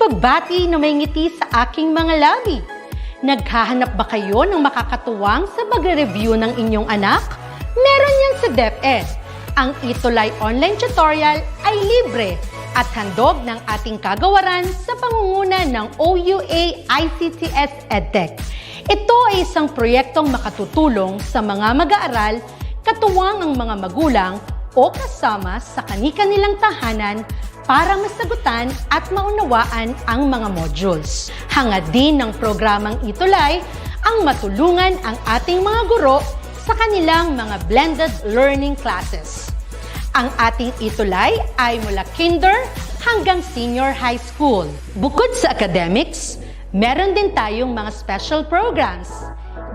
nagbabati na may ngiti sa aking mga labi. Naghahanap ba kayo ng makakatuwang sa pagre-review ng inyong anak? Meron yan sa DepEd. Ang ETUlay online tutorial ay libre at handog ng ating kagawaran sa pangunguna ng OUA ICTS EdTech. Ito ay isang proyektong makatutulong sa mga mag-aaral, katuwang ang mga magulang o kasama sa kani-kanilang tahanan para masagutan at maunawaan ang mga modules. Hangad din ng programang ETUlay ang matulungan ang ating mga guro sa kanilang mga blended learning classes. Ang ating ETUlay ay mula kinder hanggang senior high school. Bukod sa academics, meron din tayong mga special programs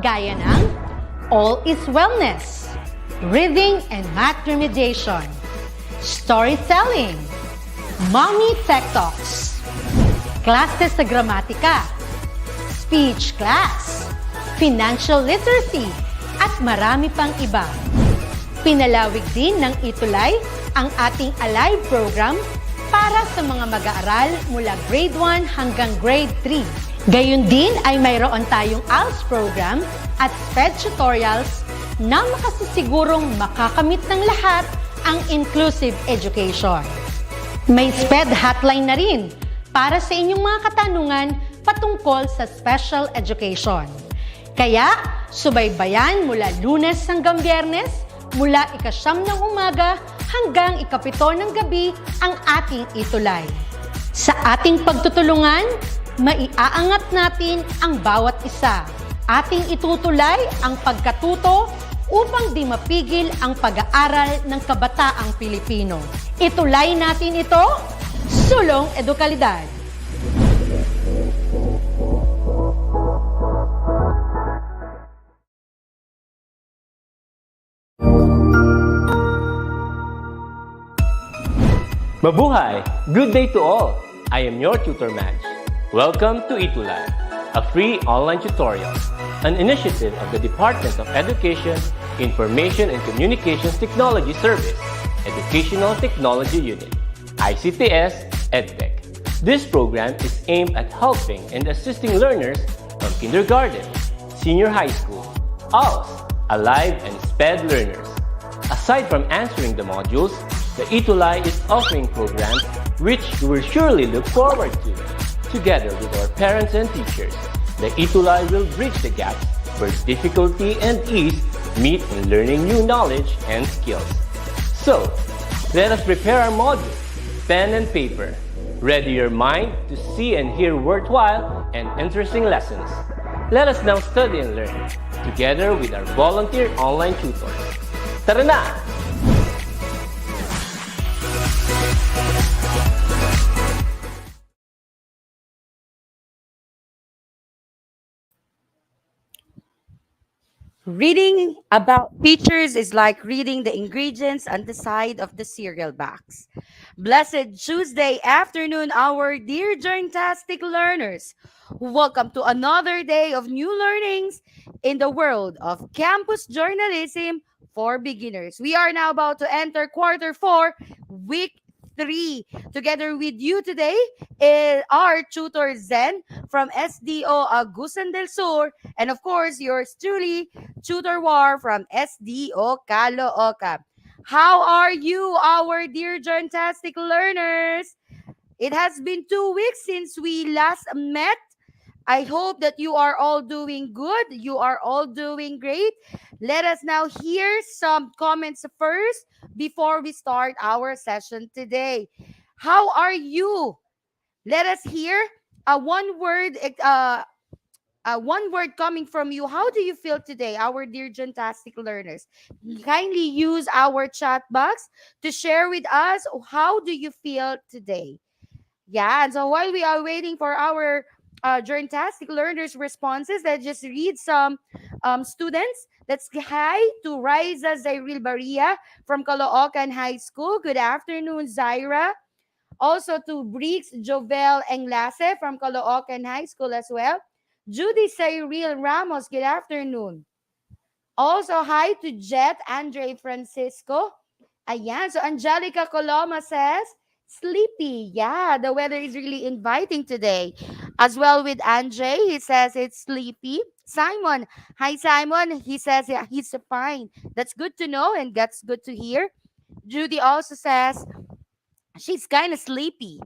gaya ng All is Wellness, Reading and Math Remediation, Storytelling, Mommy Tech Talks, Classes sa Gramatika, Speech Class, Financial Literacy, at marami pang iba. Pinalawig din ng ETUlay ang ating Alive program para sa mga mag-aaral mula grade 1 hanggang grade 3. Gayun din ay mayroon tayong ALS program at SPED tutorials na makasisigurong makakamit ng lahat ang inclusive education. May SPED hotline na rin para sa inyong mga katanungan patungkol sa special education. Kaya, subaybayan mula Lunes hanggang Biyernes, mula 9:00 ng umaga hanggang 7:00 ng gabi ang ating ETUlay. Sa ating pagtutulungan, maiaangat natin ang bawat isa. Ating itutulay ang pagkatuto upang di mapigil ang pag-aaral ng kabataang Pilipino. Itulay natin ito, sulong edukalidad. Mabuhay! Good day to all! I am your tutor Madge. Welcome to ETUlay, a free online tutorial, an initiative of the Department of Education, Information and Communications Technology Service, Educational Technology Unit, ICTS EdTech. This program is aimed at helping and assisting learners from kindergarten, senior high school, ALS, Alive, and SPED learners. Aside from answering the modules, the ETUlay is offering programs which you will surely look forward to. Together with our parents and teachers, the ETUlay will bridge the gaps where difficulty and ease meet in learning new knowledge and skills. So, let us prepare our modules, pen and paper. Ready your mind to see and hear worthwhile and interesting lessons. Let us now study and learn, together with our volunteer online tutors. Tara na! Reading about teachers is like reading the ingredients on the side of the cereal box. Blessed Tuesday afternoon, our dear Journtastic learners. Welcome to another day of new learnings in the world of campus journalism for beginners. We are now about to enter quarter 4, week 3. Together with you today is our tutor Zen from SDO Agusan del Sur, and of course yours truly, Tutor War from SDO Caloocan. How are you, our dear Journtastic learners? It has been 2 weeks since we last met. I hope that you are all doing good. You are all doing great. Let us now hear some comments first before we start our session today. How are you? Let us hear one word coming from you. How do you feel today, our dear Journtastic learners? Kindly use our chat box to share with us how do you feel today. Yeah, and so while we are waiting for our Journtastic learners' responses, let's just read some students. Let's say hi to Riza Zairil Baria from Caloocan High School. Good afternoon, Zaira. Also to Briggs Jovel Enlace from Caloocan High School as well. Judy Cyril Ramos, good afternoon. Also, hi to Jet Andre Francisco. Ayan, so Angelica Coloma says, Sleepy. Yeah, the weather is really inviting today. As well with Andre, he says it's sleepy. Simon, hi Simon. He says yeah, he's fine. That's good to know and that's good to hear. Judy also says she's kind of sleepy.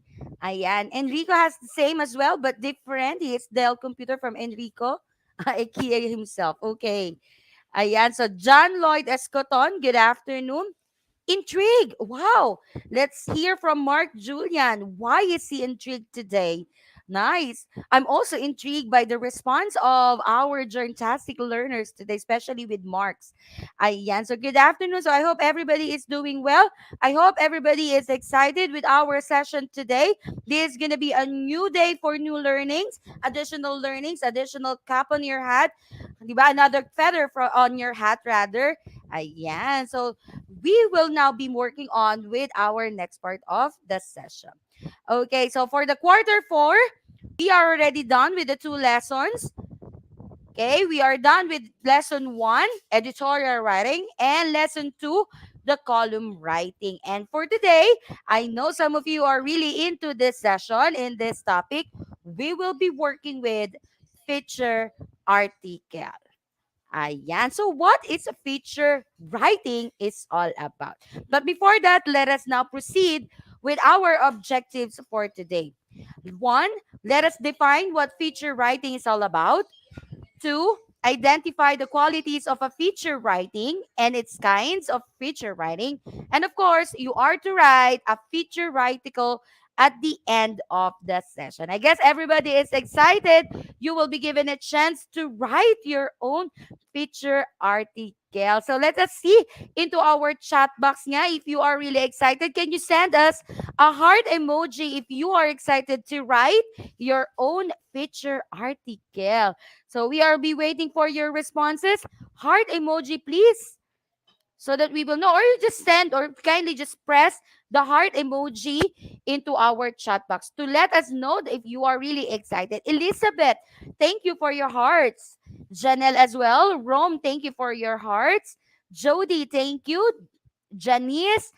Ayan. Enrico has the same as well, but different. He is Dell computer from Enrico. IKEA himself. Okay. Ayan. So John Lloyd Escoton, good afternoon. Intrigue. Wow. Let's hear from Mark Julian. Why is he intrigued today? Nice. I'm also intrigued by the response of our journtastic learners today, especially with Marks. Ayan. So good afternoon. So I hope everybody is doing well. I hope everybody is excited with our session today. This is going to be a new day for new learnings, additional cap on your hat. Diba? Another feather on your hat rather. Ayan. So we will now be working on with our next part of the session. Okay, so for the quarter four, we are already done with the two lessons. Okay, we are done with lesson one, editorial writing, and lesson two, the column writing. And for today, I know some of you are really into this session, in this topic. We will be working with feature article. Ayan. So what is a feature writing is all about. But before that, let us now proceed with our objectives for today. One, let us define what feature writing is all about. Two, identify the qualities of a feature writing and its kinds of feature writing. And of course, you are to write a feature article at the end of the session. I guess everybody is excited. You will be given a chance to write your own feature article. So let us see into our chat box nga. If you are really excited, can you send us a heart emoji if you are excited to write your own feature article? So we are be waiting for your responses. Heart emoji, please, so that we will know. Or you just send or kindly just press the heart emoji into our chat box to let us know if you are really excited. Elizabeth, thank you for your hearts. Janelle as well. Rome, thank you for your hearts. Jody, thank you. Janice,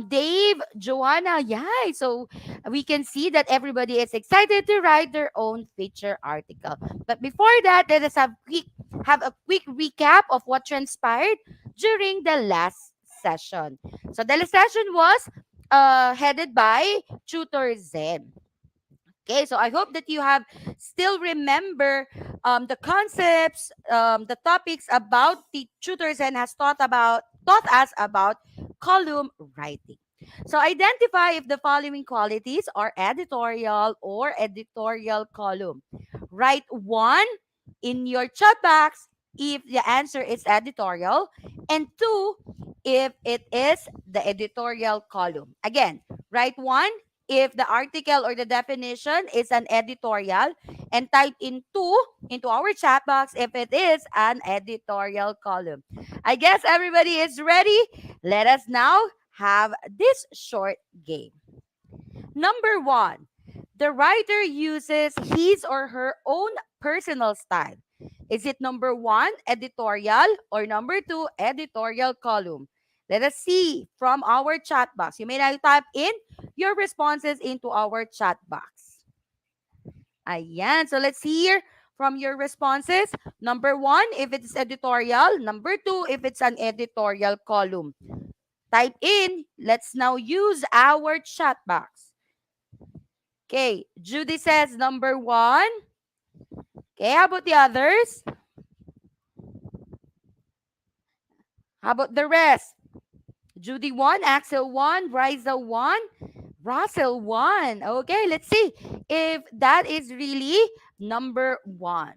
Dave, Joanna, yeah. So we can see that everybody is excited to write their own feature article. But before that, let us have a quick recap of what transpired during the last session. So the last session was headed by Tutor Zen. Okay, so I hope that you have still remember the concepts, the topics about the tutors and has taught us about column writing. So identify if the following qualities are editorial or editorial column. Write one in your chat box if the answer is editorial, and two if it is the editorial column. Again, write one if the article or the definition is an editorial, and type in two into our chat box if it is an editorial column. I guess everybody is ready. Let us now have this short game. Number one, the writer uses his or her own personal style. Is it number one, editorial, or number two, editorial column? Let us see from our chat box. You may now type in your responses into our chat box. Ayan. So let's hear from your responses. Number one, if it's editorial. Number two, if it's an editorial column. Type in. Let's now use our chat box. Okay. Judy says number one. Okay. How about the others? How about the rest? Judy 1, Axel 1, Riza 1, Russell 1. Okay, let's see if that is really number one.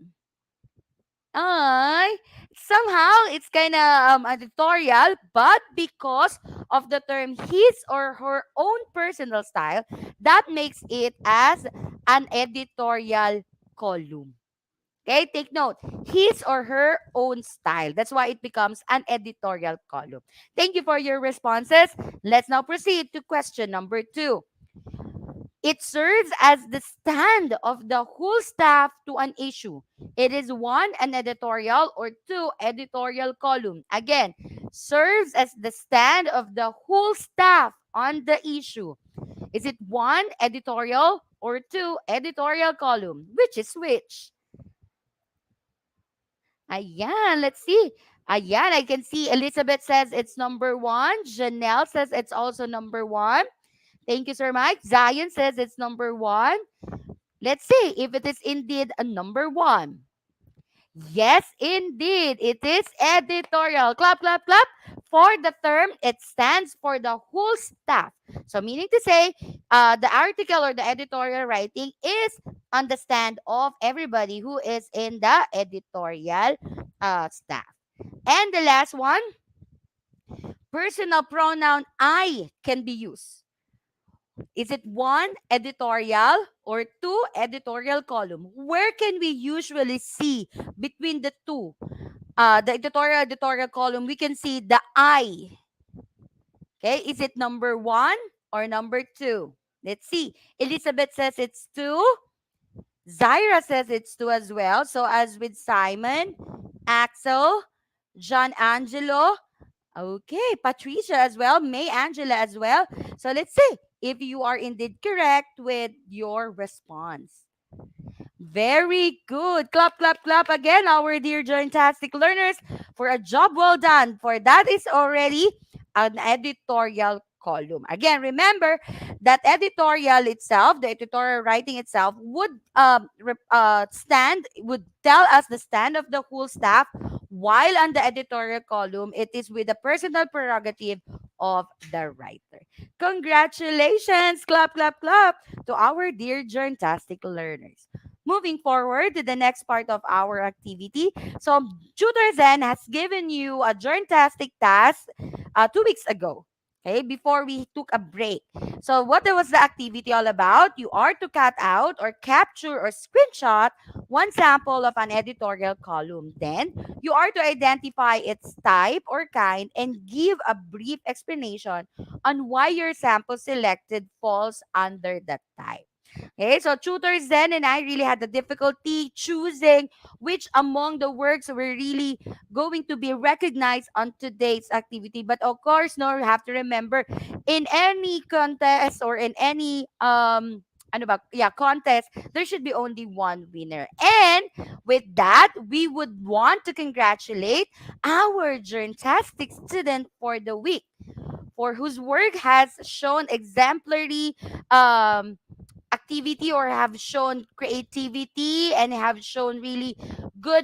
Somehow it's kind of editorial, but because of the term his or her own personal style, that makes it as an editorial column. Okay, take note. His or her own style. That's why it becomes an editorial column. Thank you for your responses. Let's now proceed to question number two. It serves as the stand of the whole staff to an issue. It is one, an editorial, or two, editorial column. Again, serves as the stand of the whole staff on the issue. Is it one, editorial, or two, editorial column? Which is which? Ayan, let's see. Ayan, I can see Elizabeth says it's number one. Janelle says it's also number one. Thank you, Sir Mike. Zion says it's number one. Let's see if it is indeed a number one. Yes, indeed. It is editorial. Clap, clap, clap. For the term, it stands for the whole staff. So, meaning to say, the article or the editorial writing is on the stand of everybody who is in the editorial staff. And the last one, personal pronoun I can be used. Is it one, editorial, or two, editorial column? Where can we usually see between the two? The editorial column, we can see the I. Okay, is it number one or number two? Let's see. Elizabeth says it's two. Zaira says it's two as well. So as with Simon, Axel, John Angelo, okay, Patricia as well, May Angela as well. So let's see if you are indeed correct with your response. Very good. Clap, clap, clap again, our dear Jointastic learners, for a job well done. For that is already an editorial column. Again, remember that editorial itself, the editorial writing itself, would would tell us the stand of the whole staff, while on the editorial column, it is with the personal prerogative of the writer. Congratulations! Clap, clap, clap to our dear Jointastic learners. Moving forward to the next part of our activity. So, Tutor Zen has given you a journtastic task 2 weeks ago. Okay, before we took a break. So, what was the activity all about? You are to cut out or capture or screenshot one sample of an editorial column. Then, you are to identify its type or kind and give a brief explanation on why your sample selected falls under that type. Okay, so tutors then and I really had the difficulty choosing which among the works were really going to be recognized on today's activity. But of course, no, you have to remember, in any contest or in any contest, there should be only one winner. And with that, we would want to congratulate our journtastic student for the week, for whose work has shown exemplary activity, or have shown creativity and have shown really good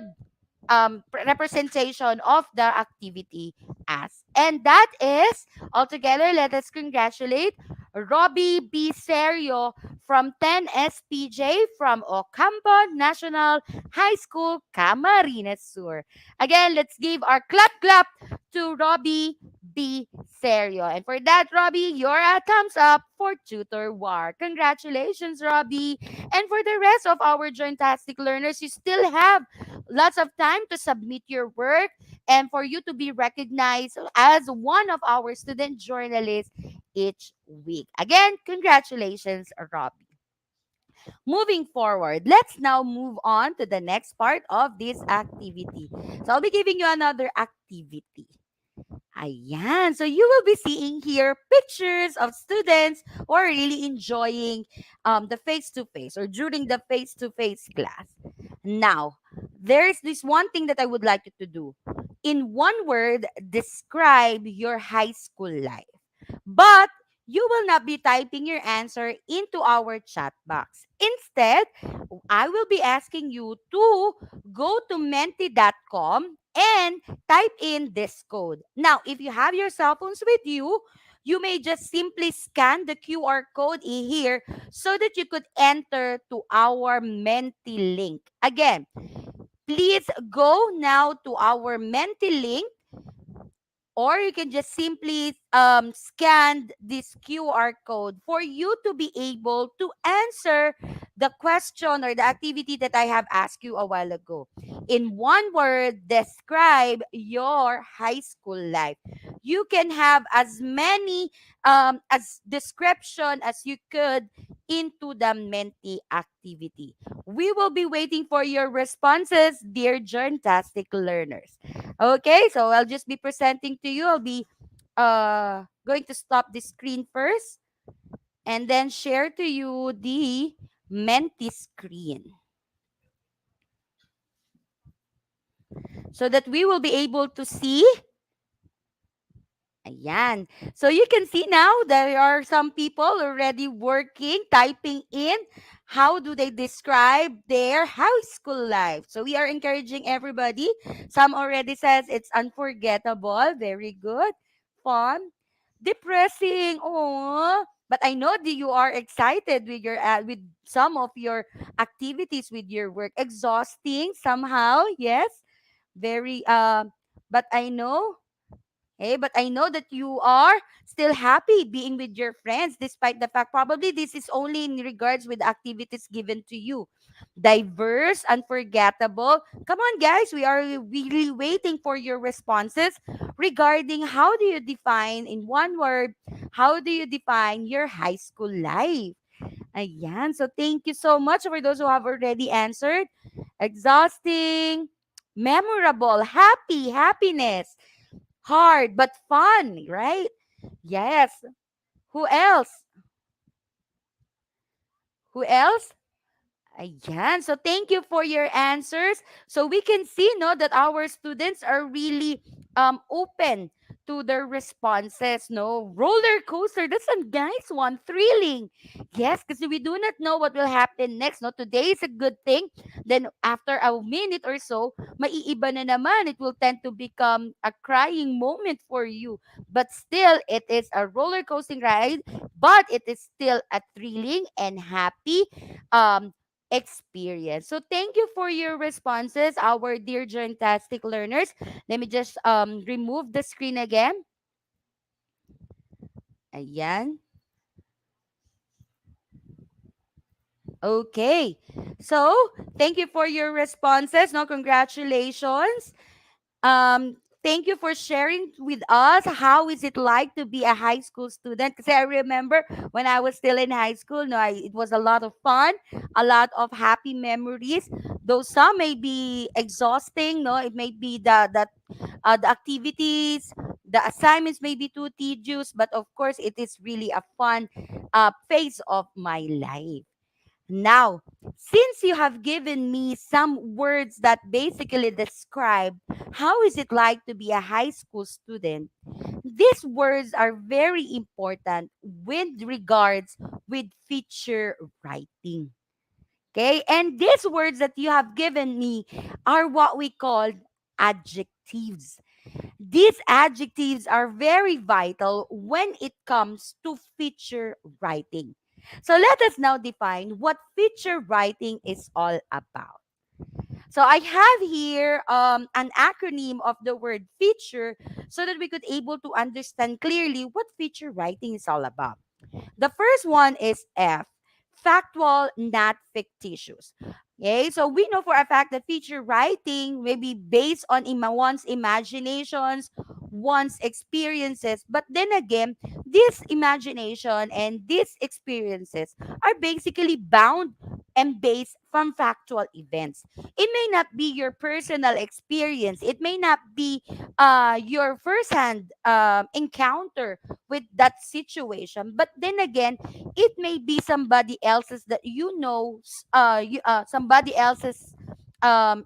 representation of the activity as. And that is, altogether, let us congratulate Robbie B. Serio from 10 SPJ from Ocampo National High School, Camarines Sur. Again, let's give our clap clap to Robbie B. Serio. And for that, Robbie, you're a thumbs up for Tutor War. Congratulations, Robbie. And for the rest of our Jointastic learners, you still have lots of time to submit your work and for you to be recognized as one of our student journalists each week. Again, congratulations, Robbie. Moving forward, let's now move on to the next part of this activity. So I'll be giving you another activity. Ayan. So you will be seeing here pictures of students who are really enjoying the face-to-face or during the face-to-face class. Now, there's this one thing that I would like you to do. In one word, describe your high school life. But you will not be typing your answer into our chat box. Instead, I will be asking you to go to menti.com and type in this code. Now, if you have your cell phones with you, you may just simply scan the QR code here so that you could enter to our Menti link. Again, please go now to our Menti link, or you can just simply scan this QR code for you to be able to answer the question or the activity that I have asked you a while ago. In one word, describe your high school life. You can have as many as description as you could into the Menti activity. We will be waiting for your responses, dear Journtastic learners. Okay, so I'll just be presenting to you. I'll be going to stop the screen first. and then share to you the Menti screen so that we will be able to see. Ayan. So you can see now there are some people already working, typing in how do they describe their high school life. So we are encouraging everybody. Some already says it's unforgettable, very good, fun, depressing. Oh, but I know that you are excited with your with some of your activities with your work. Exhausting somehow, yes. Very but I know. Hey, but I know that you are still happy being with your friends despite the fact probably this is only in regards with activities given to you. Diverse, unforgettable. Come on, guys, we are really waiting for your responses regarding how do you define in one word, how do you define your high school life? Ayan. So thank you so much for those who have already answered. Exhausting, memorable, happy, happiness, hard but fun, right? Yes. Who else? Who else? Ayan. So thank you for your answers. So we can see no that our students are really open to their responses. No roller coaster. That's a nice one. Thrilling. Yes, because we do not know what will happen next. No, today is a good thing. Then after a minute or so, maiiba na naman. It will tend to become a crying moment for you. But still, it is a roller coasting ride. But it is still a thrilling and happy um experience. So thank you for your responses, our dear fantastic learners. Let me just remove the screen again. Ayan. Okay. So, thank you for your responses. No, congratulations. Thank you for sharing with us how is it like to be a high school student. Because I remember when I was still in high school, no, it was a lot of fun, a lot of happy memories. Though some may be exhausting, no, it may be the activities, the assignments may be too tedious, but of course, it is really a fun phase of my life. Now, since you have given me some words that basically describe how is it like to be a high school student, these words are very important with regards with feature writing. Okay? And these words that you have given me are what we call adjectives. These adjectives are very vital when it comes to feature writing. So let us now define what feature writing is all about. So I have here an acronym of the word feature so that we could able to understand clearly what feature writing is all about. The first one is F, factual, not fictitious. Okay, so we know for a fact that feature writing may be based on one's imaginations, one's experiences, but then again, this imagination and these experiences are basically bound and based from factual events. It may not be your personal experience. It may not be your firsthand encounter with that situation. But then again, it may be somebody else's that somebody else's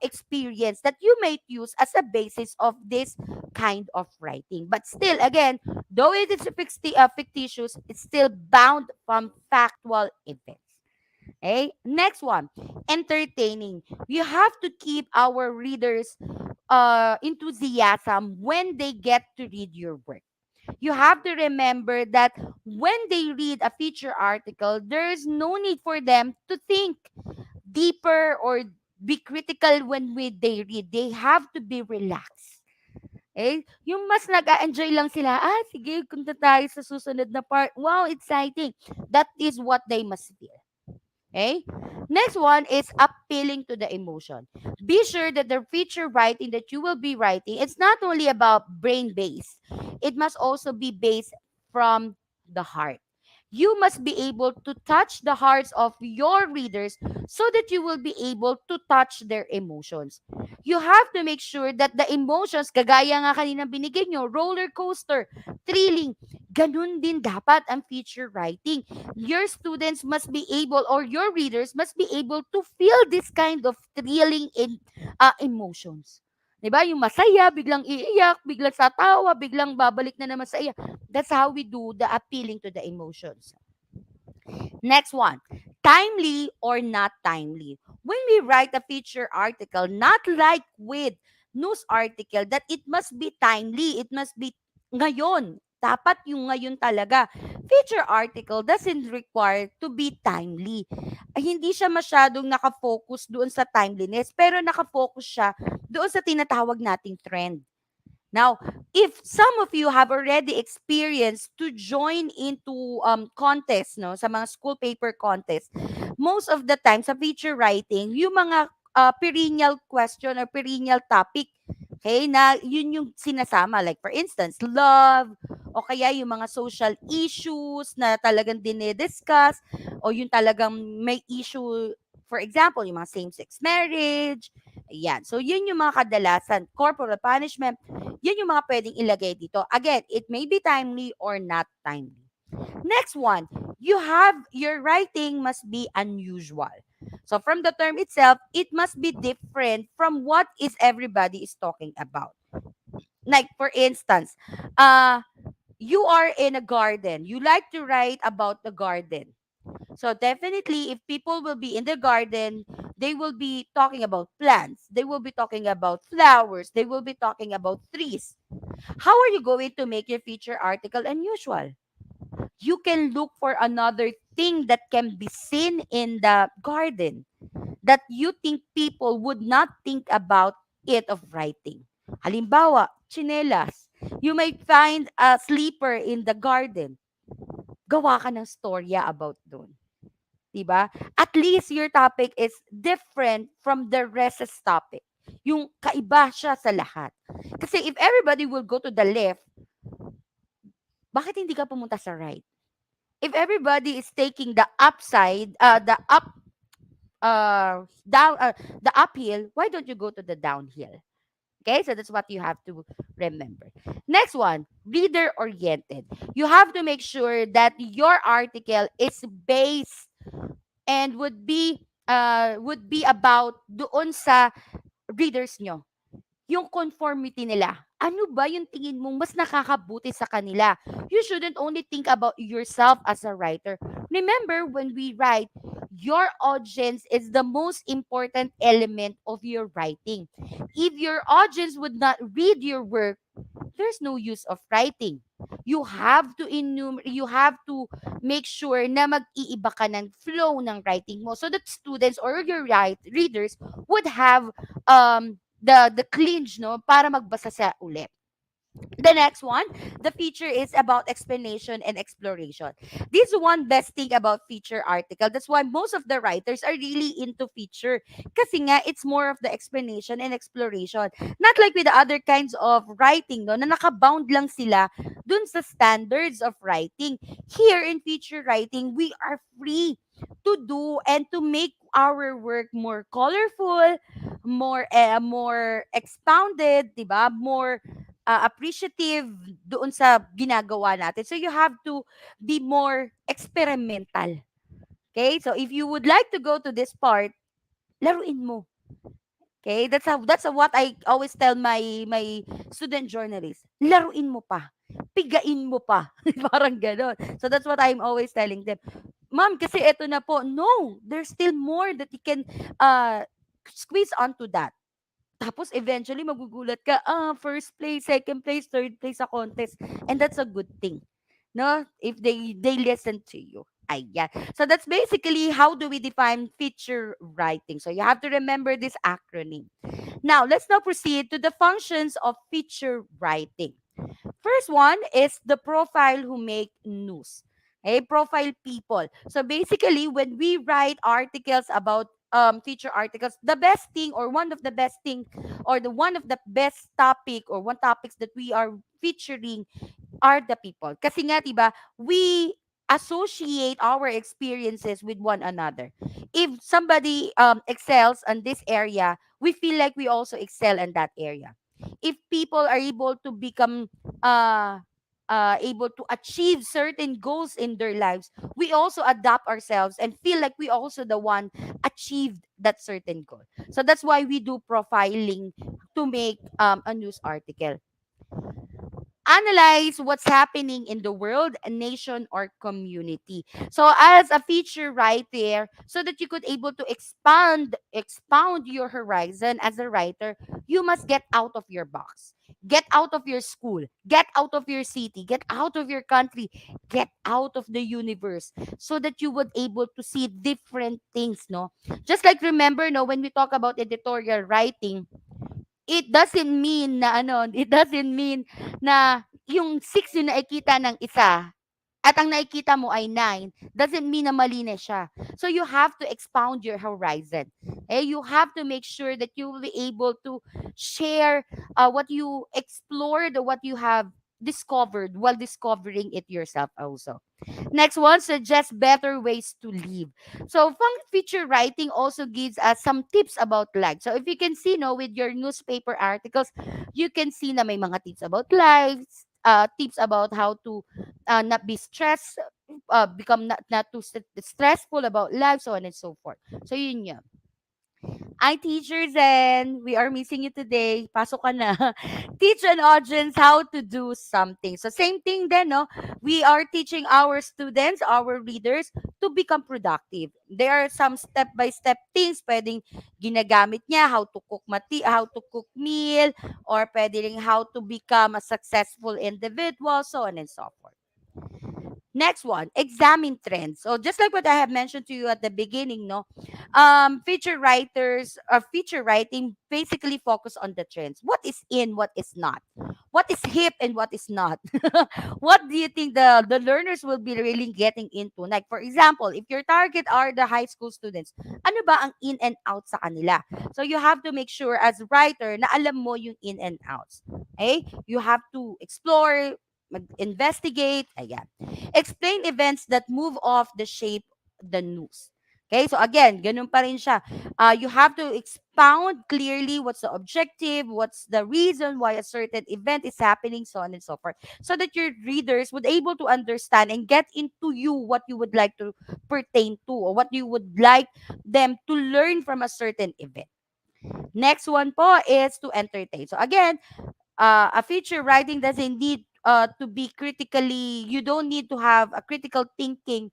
experience that you might use as a basis of this kind of writing. But still, again, though it is fictitious, it's still bound from factual events. Okay, next one, entertaining. You have to keep our readers enthusiasm when they get to read your work. You have to remember that when they read a feature article, there is no need for them to think deeper or be critical they read. They have to be relaxed. Eh, yung mas nag-enjoy lang sila, sige, punta tayo sa susunod na part. Wow, exciting. That is what they must feel. Okay? Next one is appealing to the emotion. Be sure that the feature writing that you will be writing, it's not only about brain based. It must also be based from the heart. You must be able to touch the hearts of your readers so that you will be able to touch their emotions. You have to make sure that the emotions, kagaya nga kanina binigay nyo, roller coaster, thrilling, Ganun din dapat ang feature writing. Your students must be able, or your readers must be able to feel this kind of thrilling emotions. 'Di ba? Yung masaya, biglang iiyak, biglang tatawa, biglang babalik na naman sa iyak. That's how we do the appealing to the emotions. Next one, timely or not timely. When we write a feature article, not like with news article, that it must be timely, it must be ngayon. Dapat yung ngayon talaga. Feature article doesn't require to be timely. Hindi siya masyadong nakafocus doon sa timeliness, pero nakafocus siya doon sa tinatawag nating trend. Now, if some of you have already experienced to join into contest, no, sa mga school paper contest, most of the time sa feature writing, yung mga perennial question or perennial topic, okay, na yun yung sinasama. Like for instance, love, o kaya yung mga social issues na talagang dinidiscuss, o yung talagang may issue, for example, yung mga same-sex marriage, ayan. So, yun yung mga kadalasan. Corporal punishment, yun yung mga pwedeng ilagay dito. Again, it may be timely or not timely. Next one, your writing must be unusual. So from the term itself, it must be different from what is everybody is talking about. Like for instance, you are in a garden. You like to write about the garden. So definitely, if people will be in the garden, they will be talking about plants. They will be talking about flowers. They will be talking about trees. How are you going to make your feature article unusual? You can look for another thing that can be seen in the garden that you think people would not think about it of writing. Halimbawa, chinelas. You might find a sleeper in the garden. Gawa ka ng storya about doon. Diba? At least your topic is different from the rest's topic. Yung kaiba siya sa lahat. Kasi if everybody will go to the left, bakit hindi ka pumunta sa right? If everybody is taking the upside, down, the uphill, why don't you go to the downhill? Okay, so that's what you have to remember. Next one, reader oriented. You have to make sure that your article is based and would be about doon sa readers nyo. Yung conformity nila. Ano ba yung tingin mong mas nakakabuti sa kanila? You shouldn't only think about yourself as a writer. Remember, when we write, your audience is the most important element of your writing. If your audience would not read your work, there's no use of writing. You have to make sure na mag-iiba ka ng flow ng writing mo so that students or your readers would have the clinch, no, para magbasa sa ulit. The next one, the feature is about explanation and exploration. This is one best thing about feature article. That's why most of the writers are really into feature. Kasi nga, it's more of the explanation and exploration. Not like with the other kinds of writing, no, na nakabound lang sila dun sa standards of writing. Here in feature writing, we are free to do and to make our work more colorful, more expounded, 'di ba? More appreciative doon sa ginagawa natin. So you have to be more experimental. Okay? So if you would like to go to this part, laruin mo. Okay? That's what I always tell my student journalists. Laruin mo pa. Pigain mo pa. Parang gano'n. So that's what I'm always telling them. Ma'am, kasi eto na po. No, there's still more that you can squeeze onto that. Tapos eventually magugulat ka, first place, second place, third place sa contest. And that's a good thing. No? If they listen to you. Ayan. So that's basically how do we define feature writing. So you have to remember this acronym. Now, let's now proceed to the functions of feature writing. First one is the profile who make news. Okay, profile people. So basically, when we write articles about feature articles, the best thing or one of the best thing or the one of the best topic or one topics that we are featuring are the people. Kasi nga, diba, we associate our experiences with one another. If somebody excels in this area, we feel like we also excel in that area. If people are able to become uh able to achieve certain goals in their lives, we also adapt ourselves and feel like we also the one achieved that certain goal. So that's why we do profiling to make a news article. Analyze what's happening in the world, a nation, or community. So as a feature right there, so that you could able to expound your horizon as a writer, you must get out of your box. Get out of your school, get out of your city, get out of your country, get out of the universe, so that you would able to see different things, no? Just like remember, no, when we talk about editorial writing, it doesn't mean na ano, it doesn't mean na yung 6 yung nakikita ng isa at ang nakikita mo ay 9, doesn't mean na malinis siya. So you have to expound your horizon. You have to make sure that you will be able to share what you explored or what you have discovered while discovering it yourself also. Next one, suggest better ways to live. So, fun feature writing also gives us some tips about life. So, if you can see, no, with your newspaper articles, you can see na may mga tips about life, tips about how to not be stressed, become not too stressful about life, so on and so forth. So, yun yun. Hi, teachers, and we are missing you today. Pasok ka na. Teach an audience how to do something. So, same thing then, no? We are teaching our students, our readers, to become productive. There are some step-by-step things pwedeng ginagamit niya, how to cook meal, or pwede rin how to become a successful individual, so on and so forth. Next one, examine trends. So just like what I have mentioned to you at the beginning, no, feature writing basically focus on the trends. What is in, what is not, what is hip and what is not. What do you think the learners will be really getting into? Like for example, if your target are the high school students, ano ba ang in and out sa kanila? So you have to make sure as writer na alam mo yung in and outs. Okay? You have to explore, investigate, ayan. Explain events that move off the shape the news. Okay, so again, ganun pa rin siya. You have to expound clearly what's the objective, what's the reason why a certain event is happening, so on and so forth, so that your readers would able to understand and get into you what you would like to pertain to, or what you would like them to learn from a certain event. Next one po is to entertain. So again, a feature writing doesn't need to be critically, you don't need to have a critical thinking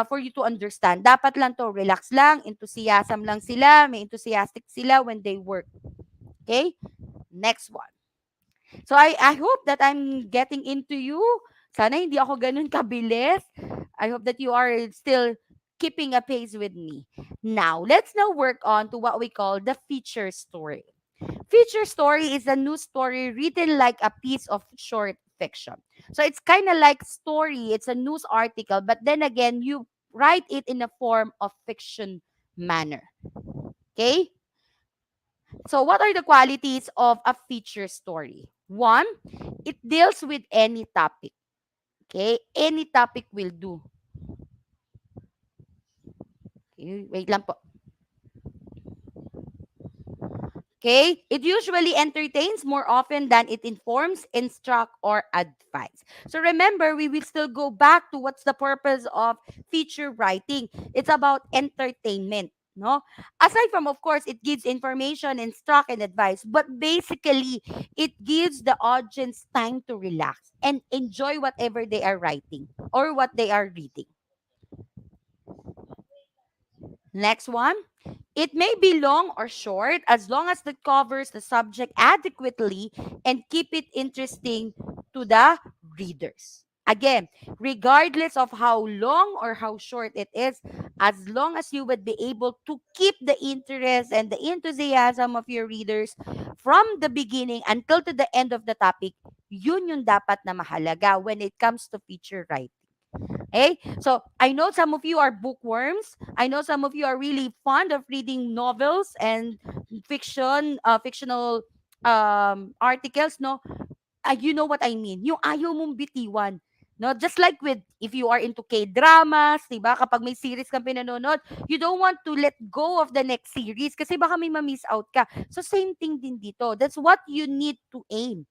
for you to understand. Dapat lang to, relax lang, enthusiasm lang sila, may enthusiastic sila when they work. Okay? Next one. So I hope that I'm getting into you. Sana hindi ako ganun kabilis. I hope that you are still keeping a pace with me. Now, let's now work on to what we call the feature story. Feature story is a news story written like a piece of short fiction. So it's kind of like story, it's a news article, but then again, you write it in a form of fiction manner. Okay? So what are the qualities of a feature story? One, it deals with any topic. Okay? Any topic will do. Okay, wait lang po. Okay? It usually entertains more often than it informs, instruct, or advise. So remember, we will still go back to what's the purpose of feature writing. It's about entertainment. No? Aside from, of course, it gives information, instruct, and advice, but basically, it gives the audience time to relax and enjoy whatever they are writing or what they are reading. Next one. It may be long or short as long as it covers the subject adequately and keep it interesting to the readers. Again, regardless of how long or how short it is, as long as you would be able to keep the interest and the enthusiasm of your readers from the beginning until to the end of the topic, yun yung dapat na mahalaga when it comes to feature writing. Okay? So, I know some of you are bookworms. I know some of you are really fond of reading novels and fictional articles, no? You know what I mean. Yung ayaw mong bitiwan. No, just like with if you are into K-dramas, 'di ba? Kapag may series kang pinanonood, you don't want to let go of the next series kasi baka may ma-miss out ka. So same thing din dito. That's what you need to aim.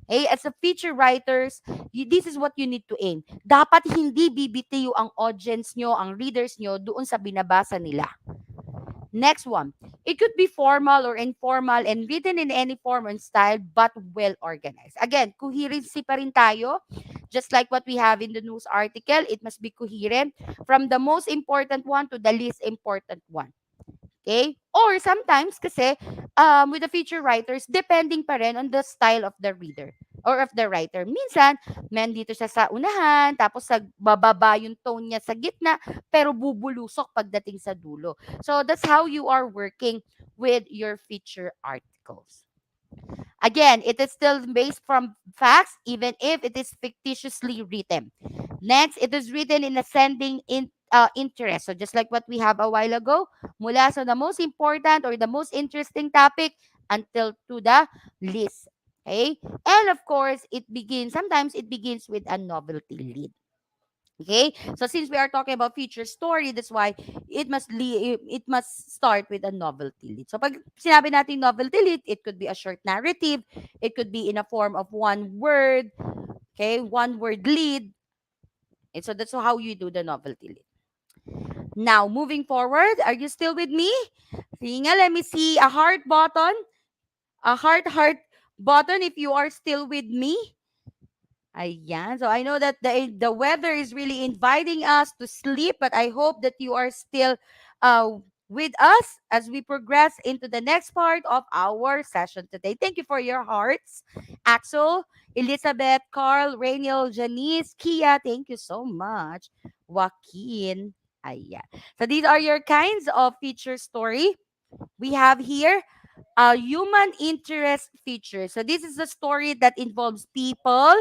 Okay? As a feature writers, this is what you need to aim. Dapat hindi bibitiw ang audience nyo, ang readers nyo doon sa binabasa nila. Next one. It could be formal or informal and written in any form and style but well organized. Again, coherency pa rin tayo. Just like what we have in the news article, it must be coherent from the most important one to the least important one. Okay? Or sometimes kasi with the feature writers, depending pa rin on the style of the reader or of the writer. Minsan, dito siya sa unahan, tapos bababa yung tone niya sa gitna, pero bubulusok pagdating sa dulo. So that's how you are working with your feature articles. Again, it is still based from facts, even if it is fictitiously written. Next, it is written in ascending interest. So just like what we have a while ago, mula sa the most important or the most interesting topic until to the least. Okay? And of course, sometimes it begins with a novelty lead. Okay? So since we are talking about feature story, that's why it must start with a novelty lead. So pag sinabi natin novelty lead, it could be a short narrative, it could be in a form of one word, okay? One word lead. And so that's how you do the novelty lead. Now, moving forward, are you still with me? Sige nga, let me see a heart button. A heart button if you are still with me. Ayan. So I know that the weather is really inviting us to sleep, but I hope that you are still with us as we progress into the next part of our session today. Thank you for your hearts. Axel, Elizabeth, Carl, Rainiel, Janice, Kia, thank you so much. Joaquin. Ayan. So these are your kinds of feature story. We have here a human interest feature. So this is a story that involves people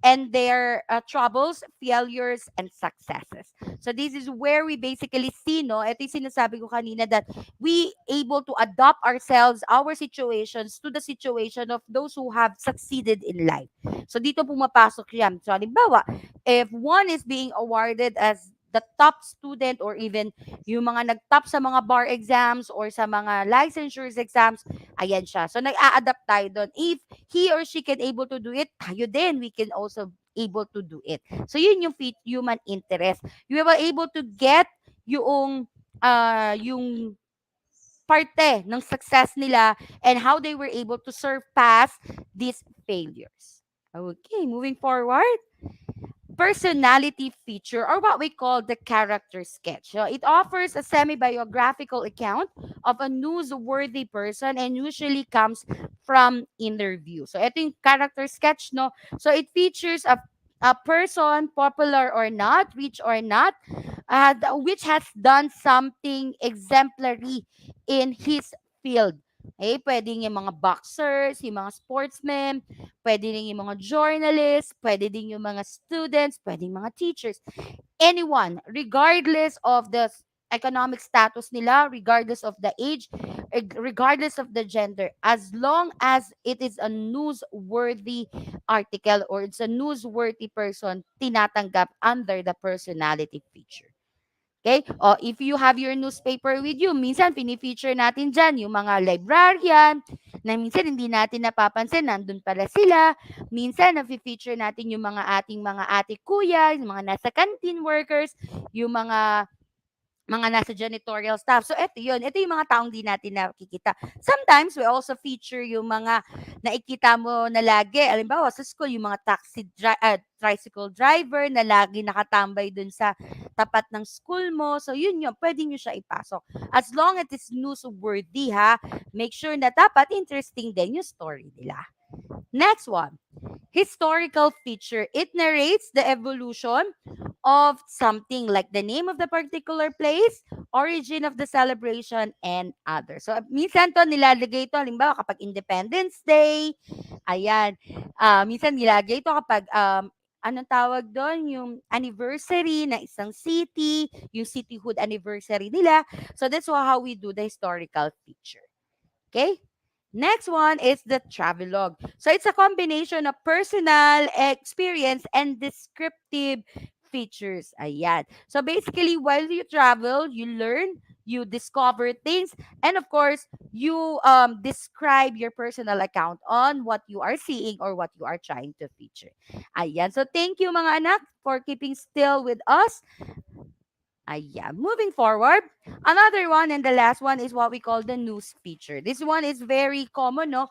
and their troubles, failures, and successes. So this is where we basically see, no, ito yung sinasabi ko kanina that we able to adapt ourselves, our situations to the situation of those who have succeeded in life. So dito pumapasok yan. So halimbawa, if one is being awarded as the top student or even yung mga nag-top sa mga bar exams or sa mga licensures exams, ayan siya. So nag-a-adapt tayo doon. If he or she can able to do it, tayo din, we can also able to do it. So yun yung human interest. You were able to get yung parte ng success nila and how they were able to surpass these failures. Okay, moving forward. Personality feature or what we call the character sketch. So it offers a semi-biographical account of a newsworthy person and usually comes from interview. So ito yung character sketch, no? So it features a person, popular or not, rich or not, which has done something exemplary in his field. Okay, pwedeng yung mga boxers, yung mga sportsmen, pwede din yung mga journalists, pwede din yung mga students, pwedeng mga teachers. Anyone, regardless of the economic status nila, regardless of the age, regardless of the gender, as long as it is a newsworthy article or it's a newsworthy person, tinatanggap under the personality feature. Okay? O, if you have your newspaper with you, minsan pinifeature natin dyan yung mga librarian, na minsan hindi natin napapansin, nandun pala sila. Minsan, na-feature natin yung mga ate kuya, yung mga nasa canteen workers, yung mga nasa janitorial staff. So, ito yun. Ito yung mga taong di natin nakikita. Sometimes, we also feature yung mga nakikita mo na lagi. Alimbawa, sa school, yung mga tricycle driver na lagi nakatambay dun sa tapat ng school mo. So, yun yun. Pwede nyo siya ipasok. As long as it's newsworthy, ha? Make sure na dapat interesting din yung story nila. Next one. Historical feature. It narrates the evolution of something like the name of the particular place, origin of the celebration, and others. So, minsan to nilalagay ito, halimbawa kapag Independence Day, ayan, minsan nilalagay ito kapag, anong tawag doon, yung anniversary ng isang city, yung cityhood anniversary nila. So, that's how we do the historical feature. Okay? Next one is the travelogue. So it's a combination of personal experience and descriptive features. Ayan. So basically, while you travel, you learn, you discover things, and of course, you describe your personal account on what you are seeing or what you are trying to feature. Ayan. So thank you mga anak for keeping still with us. Yeah. Moving forward, another one and the last one is what we call the news feature. This one is very common, no?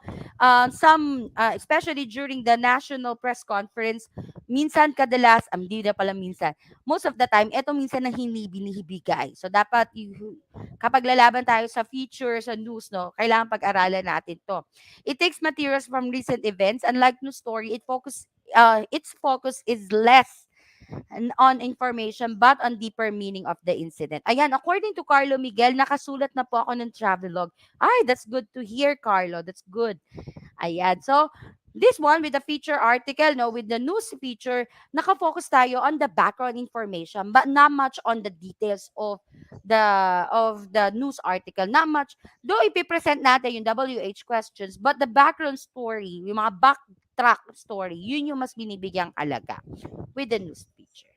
Especially during the national press conference, minsan kadalas, hindi na pala minsan, most of the time, eto minsan na binibigay. So, dapat, kapag lalaban tayo sa feature, sa news, no, kailangan pag-aralan natin to. It takes materials from recent events. Unlike news story, its focus is less on information but on deeper meaning of the incident. Ayan, according to Carlo Miguel, nakasulat na po ako ng travelogue. Ay, that's good to hear, Carlo. That's good. Ayan. So, this one with the feature article, no, with the news feature, nakafocus tayo on the background information but not much on the details the the news article. Not much. Though ipipresent natin yung WH questions, but the background story, yung mga backtrack story, yun yung mas binibigyang alaga with the news feature.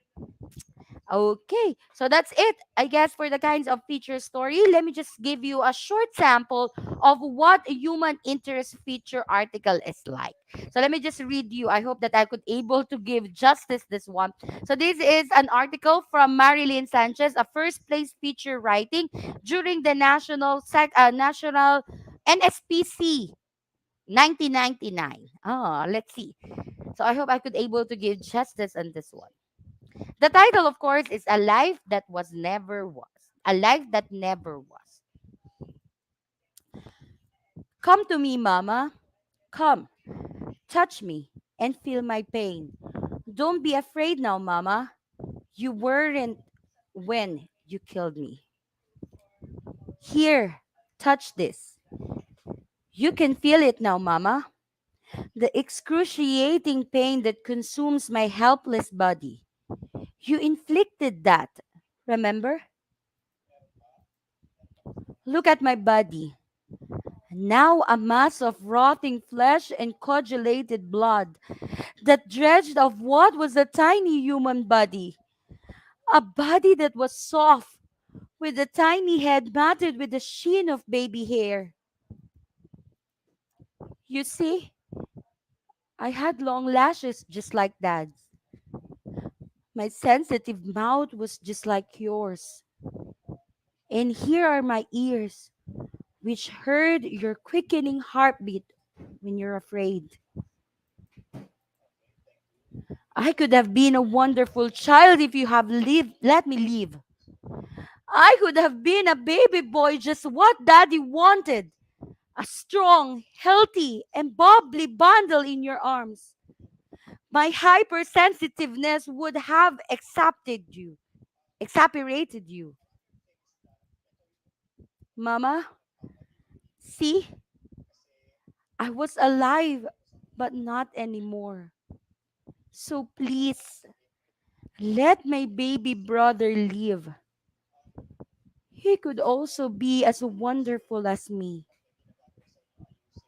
Okay, so that's it, I guess, for the kinds of feature story. Let me just give you a short sample of what a human interest feature article is like. So let me just read you. I hope that I could able to give justice this one. So this is an article from Marilyn Sanchez, a first place feature writing during the national NSPC 1999. Let's see. So I hope I could able to give justice on this one. The title, of course, is A Life That Was Never Was. A Life That Never Was. Come to me, Mama. Come, touch me, and feel my pain. Don't be afraid now, Mama. You weren't when you killed me. Here, touch this. You can feel it now, Mama. The excruciating pain that consumes my helpless body. You inflicted that, remember? Look at my body. Now a mass of rotting flesh and coagulated blood that dredged of what was a tiny human body. A body that was soft, with a tiny head matted with the sheen of baby hair. You see, I had long lashes just like Dad's. My sensitive mouth was just like yours. And here are my ears, which heard your quickening heartbeat when you're afraid. I could have been a wonderful child if you have let me live. I could have been a baby boy, just what Daddy wanted. A strong, healthy, and bubbly bundle in your arms. My hypersensitiveness would have exasperated you. Mama, see, I was alive, but not anymore. So please, let my baby brother live. He could also be as wonderful as me.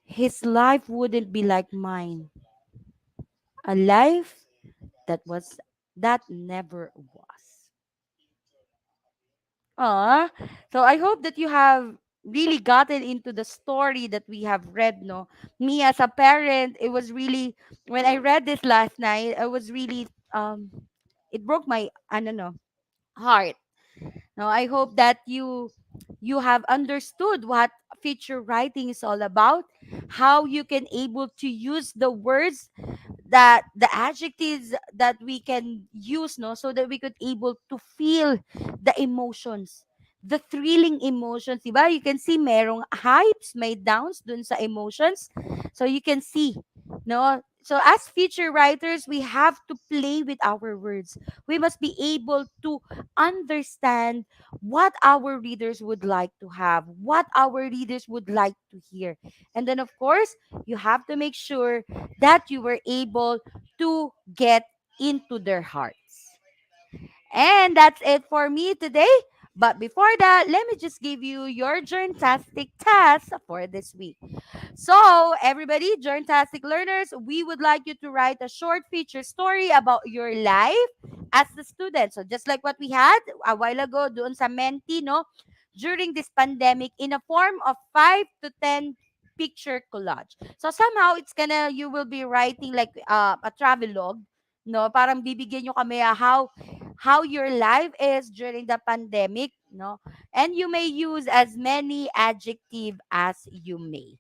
His life wouldn't be like mine. A life that never was. So I hope that you have really gotten into the story that we have read, no? Me as a parent, it was really, when I read this last night, I was really it broke my, I don't know, heart. Now I hope that you have understood what feature writing is all about, how you can able to use the words, that the adjectives that we can use, no, so that we could able to feel the emotions, the thrilling emotions, diba? You can see merong hypes, may downs dun sa emotions. So you can see, no, so as feature writers, we have to play with our words. We must be able to understand what our readers would like to have, what our readers would like to hear. And then, of course, you have to make sure that you were able to get into their hearts. And that's it for me today. But before that, let me just give you your Journtastic task for this week. So, everybody, Journtastic learners, we would like you to write a short feature story about your life as a student. So, just like what we had a while ago doon sa Menti, no? During this pandemic in a form of 5 to 10 picture collage. So, somehow, you will be writing like a travelogue, no? Parang bibigyan nyo kami how your life is during the pandemic, no? And you may use as many adjective as you may.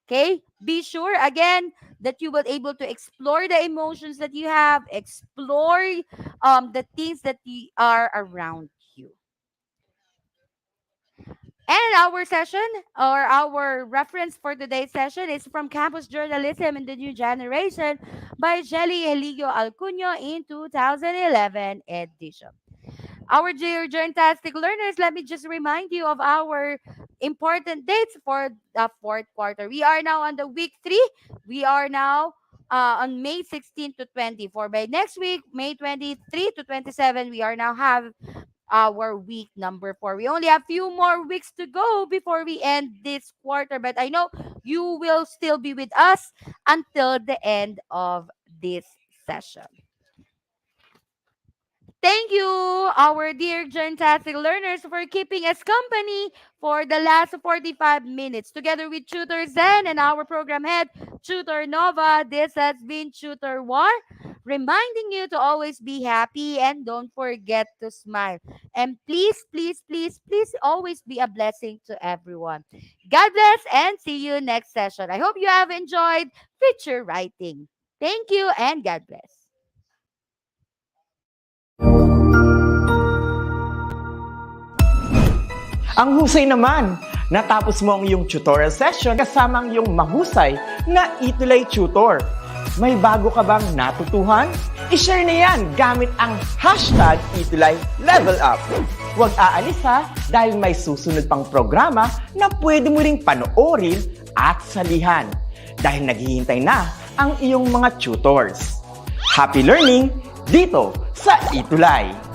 Okay? Be sure again that you will able to explore the emotions that you have, explore the things that are around you. And our session or our reference for today's session is from Campus Journalism in the New Generation by Jelly Eligio Alcuno in 2011 edition. Our dear Journtastic learners, let me just remind you of our important dates for the fourth quarter. We are now on the week 3. We are now on May 16 to 24. By next week, May 23 to 27, we are now have our week number 4. We only have few more weeks to go before we end this quarter, but I know you will still be with us until the end of this session. Thank you, our dear Journtastic learners, for keeping us company for the last 45 minutes. Together with Tutor Zen and our program head, Tutor Nova, this has been Tutor War, reminding you to always be happy and don't forget to smile. And please, please, please, please always be a blessing to everyone. God bless and see you next session. I hope you have enjoyed feature writing. Thank you and God bless. Ang husay naman! Natapos mo ang iyong tutorial session kasama ang iyong mahusay na ETUlay tutor. May bago ka bang natutuhan? I-share na yan gamit ang hashtag #ETUlayLevelUp. Huwag aalis ha dahil may susunod pang programa na pwede mo ring panoorin at salihan dahil naghihintay na ang iyong mga tutors. Happy learning dito sa ETUlay!